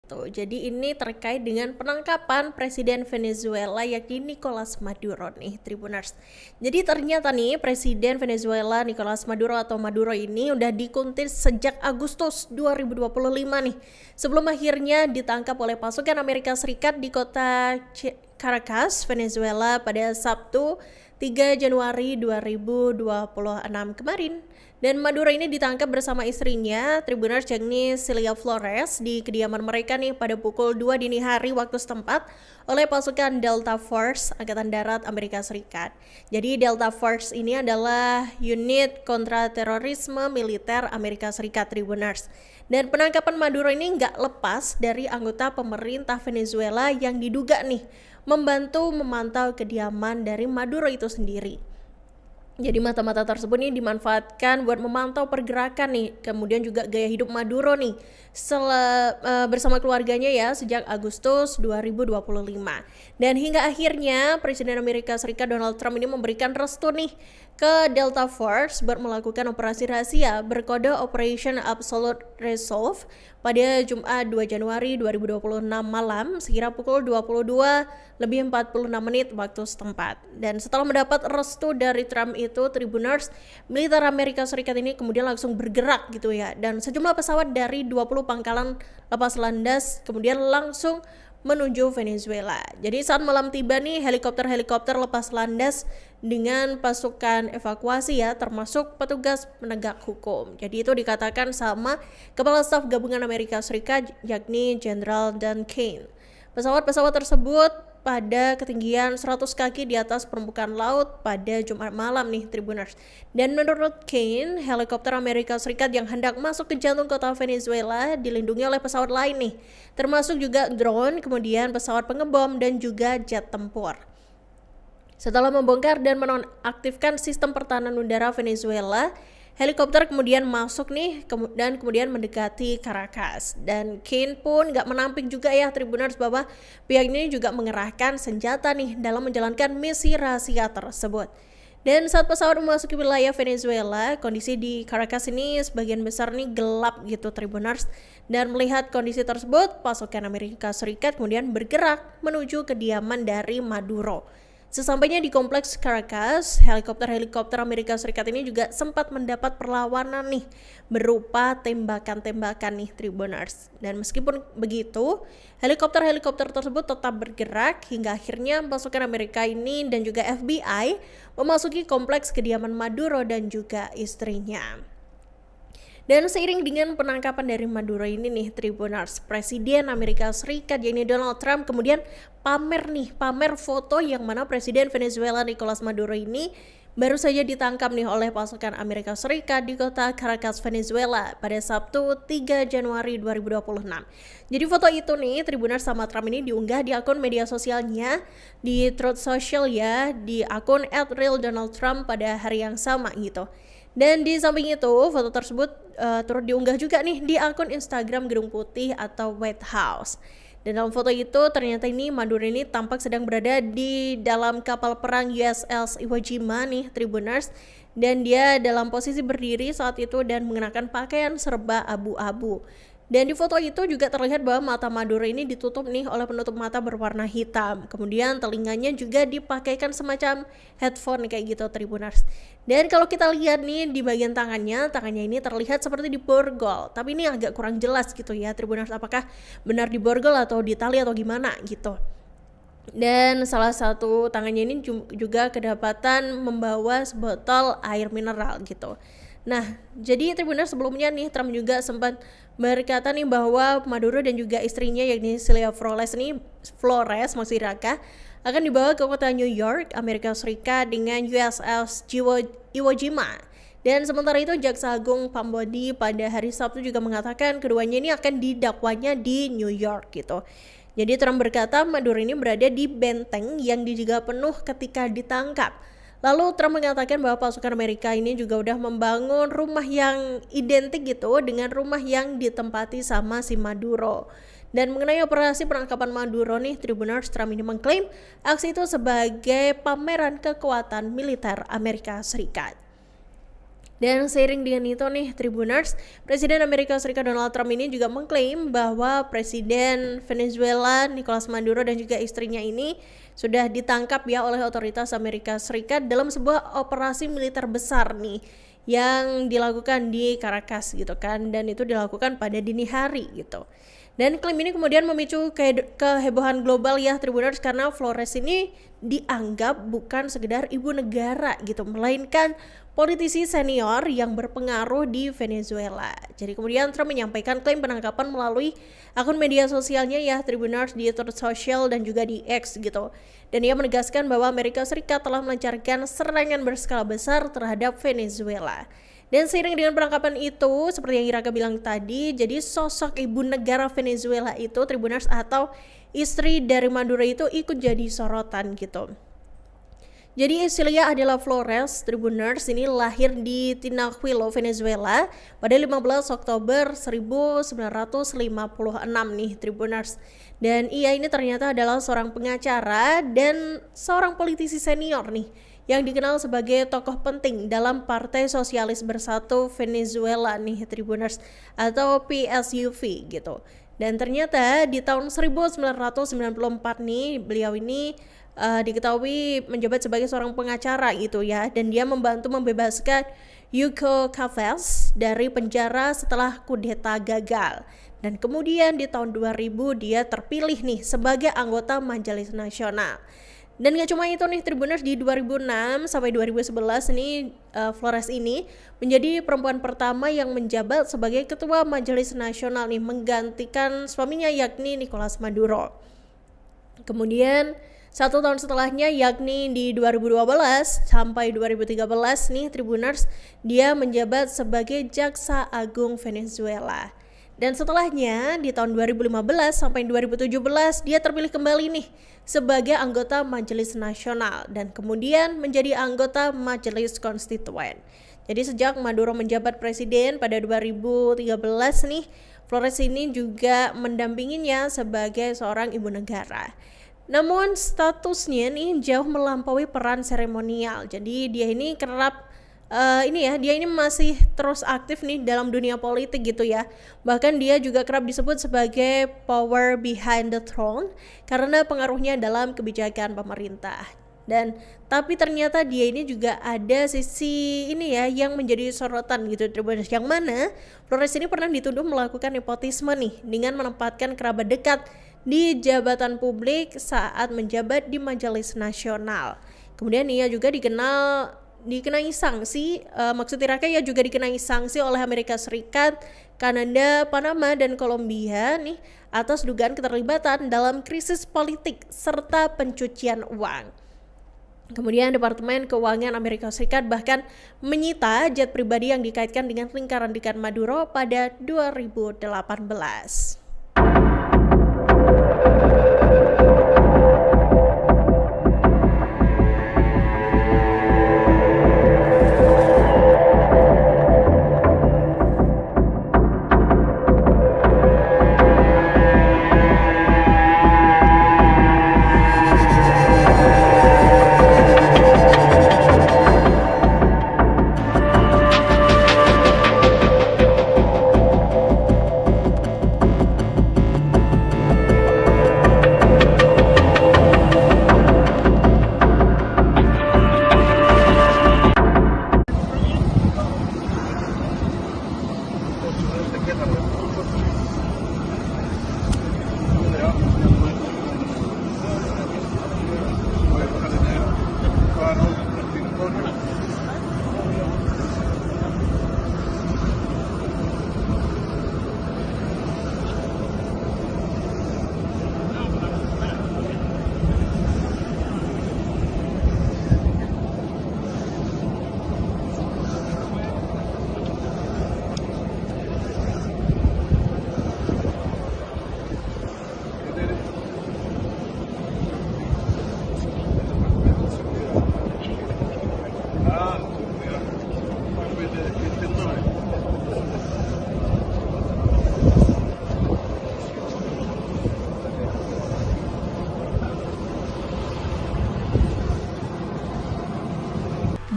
Tuh, jadi ini terkait dengan penangkapan Presiden Venezuela yakni Nicolas Maduro nih, Tribuners. Jadi ternyata nih Presiden Venezuela Nicolas Maduro atau Maduro ini udah dikuntit sejak Agustus 2025 nih. Sebelum akhirnya ditangkap oleh pasukan Amerika Serikat di kota Caracas, Venezuela pada Sabtu 3 Januari 2026 kemarin. Dan Maduro ini ditangkap bersama istrinya, Tribuners yakni Celia Flores, di kediaman mereka nih pada pukul 2 dini hari waktu setempat oleh pasukan Delta Force Angkatan Darat Amerika Serikat. Jadi Delta Force ini adalah unit kontraterorisme militer Amerika Serikat, Tribuners. Dan penangkapan Maduro ini nggak lepas dari anggota pemerintah Venezuela yang diduga nih membantu memantau kediaman dari Maduro itu sendiri. Jadi mata-mata tersebut nih dimanfaatkan buat memantau pergerakan nih, kemudian juga gaya hidup Maduro nih bersama keluarganya ya sejak Agustus 2025. Dan hingga akhirnya Presiden Amerika Serikat Donald Trump ini memberikan restu nih ke Delta Force buat melakukan operasi rahasia berkode Operation Absolute Resolve pada Jumat 2 Januari 2026 malam sekira pukul 22:46 waktu setempat. Dan setelah mendapat restu dari Trump itu, Tribuners, militer Amerika Serikat ini kemudian langsung bergerak gitu ya. Dan sejumlah pesawat dari 20 pangkalan lepas landas kemudian langsung menuju Venezuela. Jadi saat malam tiba nih helikopter lepas landas dengan pasukan evakuasi ya, termasuk petugas penegak hukum. Jadi itu dikatakan sama Kepala Staf Gabungan Amerika Serikat yakni Jenderal Dan Kane. Pesawat-pesawat tersebut pada ketinggian 100 kaki di atas permukaan laut pada Jumat malam nih, Tribuners. Dan menurut Kane, helikopter Amerika Serikat yang hendak masuk ke jantung kota Venezuela dilindungi oleh pesawat lain nih, termasuk juga drone, kemudian pesawat pengebom dan juga jet tempur. Setelah membongkar dan menonaktifkan sistem pertahanan udara Venezuela, helikopter kemudian masuk nih dan kemudian mendekati Caracas. Dan Kane pun gak menampik juga ya, Tribuners, bahwa pihak ini juga mengerahkan senjata nih dalam menjalankan misi rahasia tersebut. Dan saat pesawat memasuki wilayah Venezuela, kondisi di Caracas ini sebagian besar nih gelap gitu, Tribuners. Dan melihat kondisi tersebut, pasukan Amerika Serikat kemudian bergerak menuju kediaman dari Maduro. Sesampainya di kompleks Caracas, helikopter Amerika Serikat ini juga sempat mendapat perlawanan nih berupa tembakan-tembakan nih, Tribuners. Dan meskipun begitu, helikopter tersebut tetap bergerak hingga akhirnya pasukan Amerika ini dan juga FBI memasuki kompleks kediaman Maduro dan juga istrinya. Dan seiring dengan penangkapan dari Maduro ini nih, Tribuners, Presiden Amerika Serikat yakni Donald Trump kemudian pamer foto yang mana Presiden Venezuela Nicolas Maduro ini baru saja ditangkap nih oleh pasukan Amerika Serikat di kota Caracas, Venezuela pada Sabtu 3 Januari 2026. Jadi foto itu nih, Tribuners, sama Trump ini diunggah di akun media sosialnya di Truth Social ya, di akun @realdonaldtrump pada hari yang sama gitu. Dan di samping itu, foto tersebut turut diunggah juga nih di akun Instagram Gedung Putih atau White House. Dan dalam foto itu ternyata ini Maduro ini tampak sedang berada di dalam kapal perang USS Iwo Jima nih, Tribuners. Dan dia dalam posisi berdiri saat itu dan mengenakan pakaian serba abu-abu. Dan di foto itu juga terlihat bahwa mata Maduro ini ditutup nih oleh penutup mata berwarna hitam. Kemudian telinganya juga dipakaikan semacam headphone kayak gitu, Tribuners. Dan kalau kita lihat nih di bagian tangannya ini terlihat seperti diborgol. Tapi ini agak kurang jelas gitu ya, Tribuners, apakah benar diborgol atau ditali atau gimana gitu. Dan salah satu tangannya ini juga kedapatan membawa sebotol air mineral gitu. Nah, jadi Tribuners, sebelumnya nih Trump juga sempat berkata nih bahwa Maduro dan juga istrinya yakni Celia Flores akan dibawa ke kota New York, Amerika Serikat dengan USS Iwo Jima. Dan sementara itu Jaksa Agung Pambodi pada hari Sabtu juga mengatakan keduanya ini akan didakwanya di New York gitu. Jadi Trump berkata Maduro ini berada di benteng yang dijaga penuh ketika ditangkap. Lalu Trump mengatakan bahwa pasukan Amerika ini juga udah membangun rumah yang identik gitu dengan rumah yang ditempati sama si Maduro. Dan mengenai operasi penangkapan Maduro nih, Tribuners, Trump ini mengklaim aksi itu sebagai pameran kekuatan militer Amerika Serikat. Dan seiring dengan itu nih Tribuners, Presiden Amerika Serikat Donald Trump ini juga mengklaim bahwa Presiden Venezuela Nicolas Maduro dan juga istrinya ini sudah ditangkap ya oleh otoritas Amerika Serikat dalam sebuah operasi militer besar nih yang dilakukan di Caracas gitu kan, dan itu dilakukan pada dini hari gitu. Dan klaim ini kemudian memicu kehebohan global ya Tribuners, karena Flores ini dianggap bukan sekedar ibu negara gitu, melainkan politisi senior yang berpengaruh di Venezuela. Jadi kemudian Trump menyampaikan klaim penangkapan melalui akun media sosialnya ya Tribuners, di Truth Social dan juga di X gitu. Dan ia menegaskan bahwa Amerika Serikat telah melancarkan serangan berskala besar terhadap Venezuela. Dan seiring dengan penangkapan itu, seperti yang Iraka bilang tadi, jadi sosok ibu negara Venezuela itu, Tribuners, atau istri dari Maduro itu ikut jadi sorotan gitu. Jadi Cilia adalah Flores, Tribuners, ini lahir di Tinajuelo, Venezuela pada 15 Oktober 1956 nih Tribuners. Dan ia ini ternyata adalah seorang pengacara dan seorang politisi senior nih, yang dikenal sebagai tokoh penting dalam Partai Sosialis Bersatu Venezuela nih Tribuners, atau PSUV gitu. Dan ternyata di tahun 1994 nih beliau ini diketahui menjabat sebagai seorang pengacara gitu ya, dan dia membantu membebaskan Hugo Chavez dari penjara setelah kudeta gagal. Dan kemudian di tahun 2000 dia terpilih nih sebagai anggota Majelis Nasional. Dan gak cuma itu nih Tribuners, di 2006 sampai 2011 nih Flores ini menjadi perempuan pertama yang menjabat sebagai ketua Majelis Nasional nih, menggantikan suaminya yakni Nicolas Maduro. Kemudian 1 tahun setelahnya yakni di 2012 sampai 2013 nih Tribuners, dia menjabat sebagai Jaksa Agung Venezuela. Dan setelahnya di tahun 2015 sampai 2017 dia terpilih kembali nih sebagai anggota Majelis Nasional dan kemudian menjadi anggota Majelis Konstituen. Jadi sejak Maduro menjabat presiden pada 2013 nih, Flores ini juga mendampinginya sebagai seorang ibu negara. Namun statusnya nih jauh melampaui peran seremonial. Jadi dia ini kerap dia ini masih terus aktif nih dalam dunia politik gitu ya. Bahkan dia juga kerap disebut sebagai power behind the throne karena pengaruhnya dalam kebijakan pemerintah. Dan tapi ternyata dia ini juga ada sisi ini ya yang menjadi sorotan gitu Tribuners, yang mana Flores ini pernah dituduh melakukan nepotisme nih dengan menempatkan kerabat dekat di jabatan publik saat menjabat di Majelis Nasional. Kemudian ia juga dikenai sanksi, maksud Iraka ya juga dikenai sanksi oleh Amerika Serikat, Kanada, Panama, dan Kolombia nih atas dugaan keterlibatan dalam krisis politik serta pencucian uang. Kemudian Departemen Keuangan Amerika Serikat bahkan menyita jet pribadi yang dikaitkan dengan lingkaran dekat Maduro pada 2018.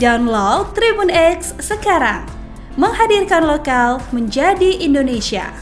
Download Tribun X sekarang. Menghadirkan lokal menjadi Indonesia.